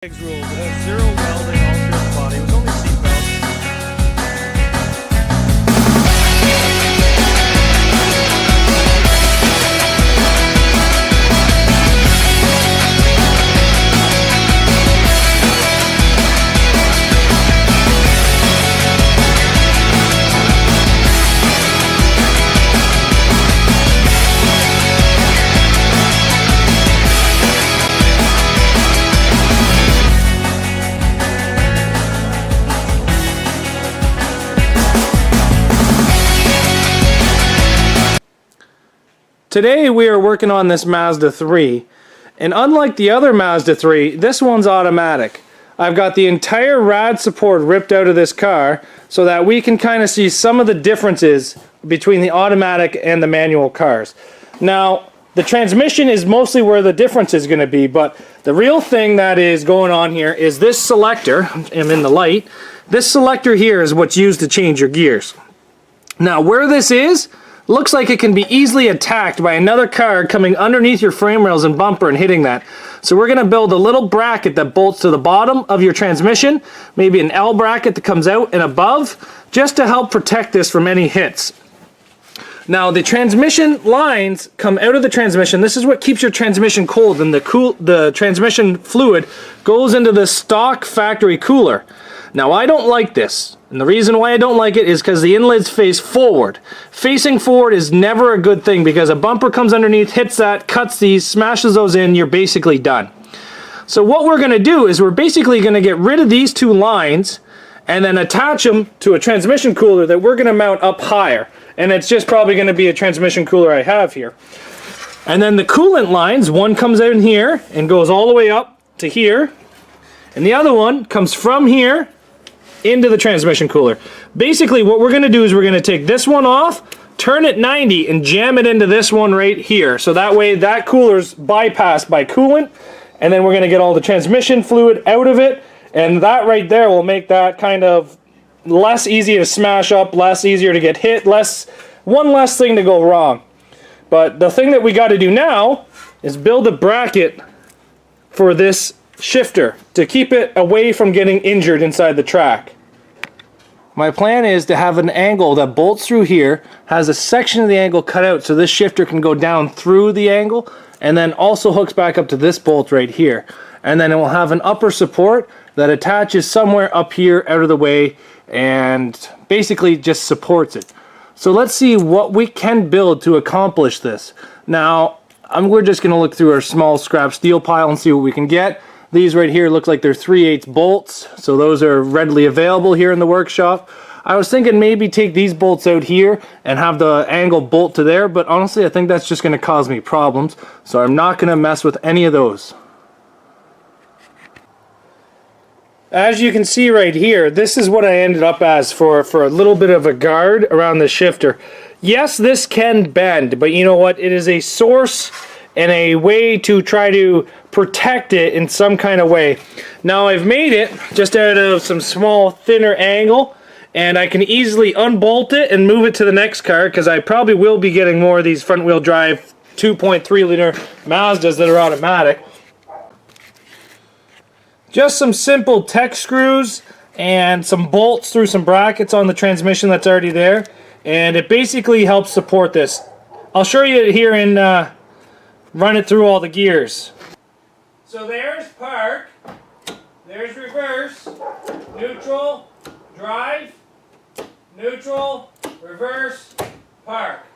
Rules. It has zero welding all through the body. It was only seat belts. Today we are working on this Mazda 3, and unlike the other Mazda 3, this one's automatic. I've got the entire rad support ripped out of this car so that we can kind of see some of the differences between the automatic and the manual cars. Now, the transmission is mostly where the difference is going to be, but the real thing that is going on here is this selector. I'm in the light. This selector here is what's used to change your gears. Now, where this is, looks like it can be easily attacked by another car coming underneath your frame rails and bumper and hitting that. So we're going to build a little bracket that bolts to the bottom of your transmission, maybe an L bracket that comes out and above, just to help protect this from any hits. Now the transmission lines come out of the transmission. This is what keeps your transmission cold, and the transmission fluid goes into the stock factory cooler. Now I don't like this, and the reason why I don't like it is because the inlets face forward. Facing forward is never a good thing because a bumper comes underneath, hits that, cuts these, smashes those in, you're basically done. So what we're going to do is we're basically going to get rid of these two lines and then attach them to a transmission cooler that we're going to mount up higher. And it's just probably going to be a transmission cooler I have here. And then the coolant lines, one comes out in here and goes all the way up to here, and the other one comes from here into the transmission cooler. Basically what we're going to do is we're going to take this one off, turn it 90 and jam it into this one right here, so that way that cooler's bypassed by coolant, and then we're going to get all the transmission fluid out of it, and that right there will make that kind of less easy to smash up, less easier to get hit, one less thing to go wrong. But the thing that we got to do now is build a bracket for this shifter to keep it away from getting injured inside the track. My plan is to have an angle that bolts through here, has a section of the angle cut out so this shifter can go down through the angle, and then also hooks back up to this bolt right here. And then it will have an upper support that attaches somewhere up here out of the way and basically just supports it. So let's see what we can build to accomplish this. Now, we're just going to look through our small scrap steel pile and see what we can get. These right here look like they're 3/8 bolts, so those are readily available here in the workshop. I was thinking maybe take these bolts out here and have the angle bolt to there, but honestly I think that's just going to cause me problems, so I'm not going to mess with any of those. As you can see right here, this is what I ended up as for a little bit of a guard around the shifter. Yes, this can bend, but you know what? It is a source and a way to try to protect it in some kind of way. Now I've made it just out of some small thinner angle, and I can easily unbolt it and move it to the next car because I probably will be getting more of these front wheel drive 2.3 liter Mazdas that are automatic. Just some simple tech screws and some bolts through some brackets on the transmission that's already there, and it basically helps support this. I'll show you it here and run it through all the gears. So there's park, there's reverse, neutral, drive, neutral, reverse, park.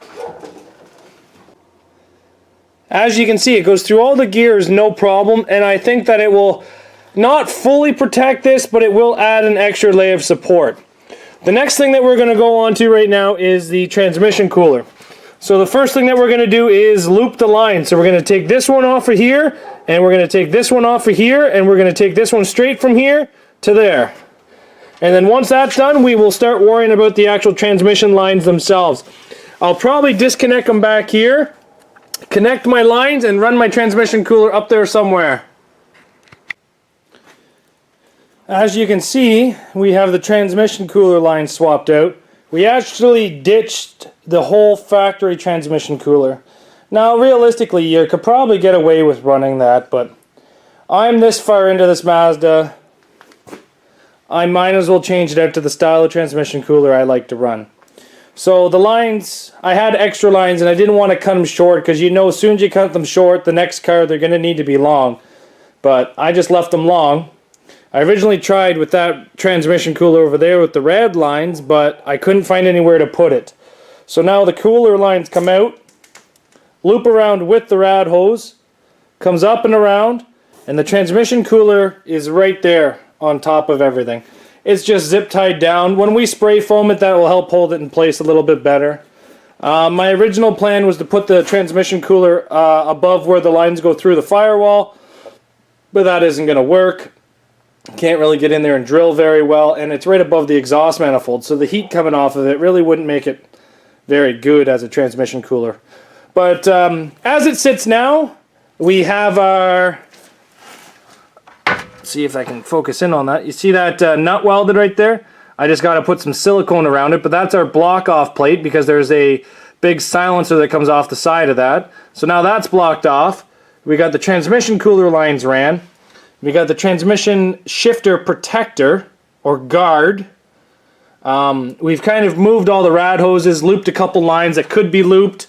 As you can see, it goes through all the gears no problem, and I think that it will not fully protect this, but it will add an extra layer of support. The next thing that we're going to go on to right now is the transmission cooler. So the first thing that we're going to do is loop the line. So we're going to take this one off of here, and we're going to take this one off of here, and we're going to take this one straight from here to there. And then once that's done, we will start worrying about the actual transmission lines themselves. I'll probably disconnect them back here, connect my lines, and run my transmission cooler up there somewhere. As you can see, we have the transmission cooler line swapped out. We actually ditched the whole factory transmission cooler. Now realistically you could probably get away with running that, but I'm this far into this Mazda, I might as well change it out to the style of transmission cooler I like to run. So the lines, I had extra lines and I didn't want to cut them short because you know as soon as you cut them short, the next car they're going to need to be long. But I just left them long. I originally tried with that transmission cooler over there with the red lines, but I couldn't find anywhere to put it. So now the cooler lines come out, loop around with the rad hose, comes up and around, and the transmission cooler is right there on top of everything. It's just zip tied down. When we spray foam it, that will help hold it in place a little bit better. My original plan was to put the transmission cooler above where the lines go through the firewall, but that isn't going to work. Can't really get in there and drill very well, and it's right above the exhaust manifold, so the heat coming off of it really wouldn't make it very good as a transmission cooler. But as it sits now, we have our, see if I can focus in on that. You see that nut welded right there? I just got to put some silicone around it, but that's our block off plate because there's a big silencer that comes off the side of that. So now that's blocked off. We got the transmission cooler lines ran. We got the transmission shifter protector, or guard. We've kind of moved all the rad hoses, looped a couple lines that could be looped.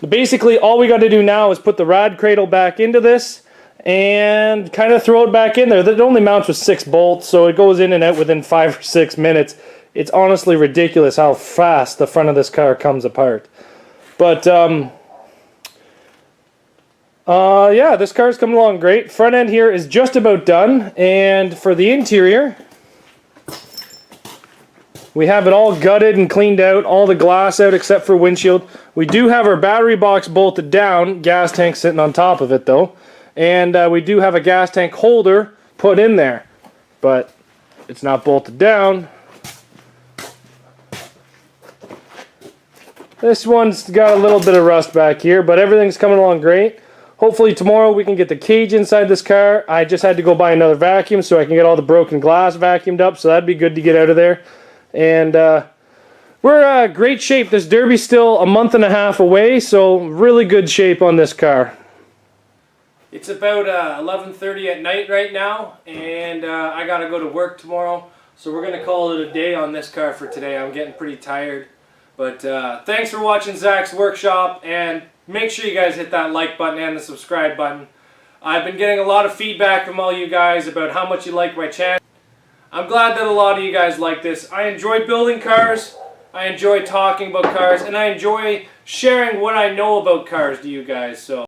Basically, all we got to do now is put the rad cradle back into this and kind of throw it back in there. It only mounts with 6 bolts, so it goes in and out within 5 or 6 minutes. It's honestly ridiculous how fast the front of this car comes apart. But yeah, this car's coming along great. Front end here is just about done, and for the interior, we have it all gutted and cleaned out, all the glass out except for windshield. We do have our battery box bolted down, gas tank sitting on top of it though, and we do have a gas tank holder put in there, but it's not bolted down. This one's got a little bit of rust back here, but everything's coming along great. Hopefully tomorrow we can get the cage inside this car. I just had to go buy another vacuum so I can get all the broken glass vacuumed up, so that'd be good to get out of there. And we're great shape. This Derby's still a month and a half away, so really good shape on this car. It's about 11:30 at night right now, and I gotta go to work tomorrow, so we're gonna call it a day on this car for today. I'm getting pretty tired. But thanks for watching Zach's Workshop, and make sure you guys hit that like button and the subscribe button. I've been getting a lot of feedback from all you guys about how much you like my channel. I'm glad that a lot of you guys like this. I enjoy building cars, I enjoy talking about cars, and I enjoy sharing what I know about cars to you guys. So.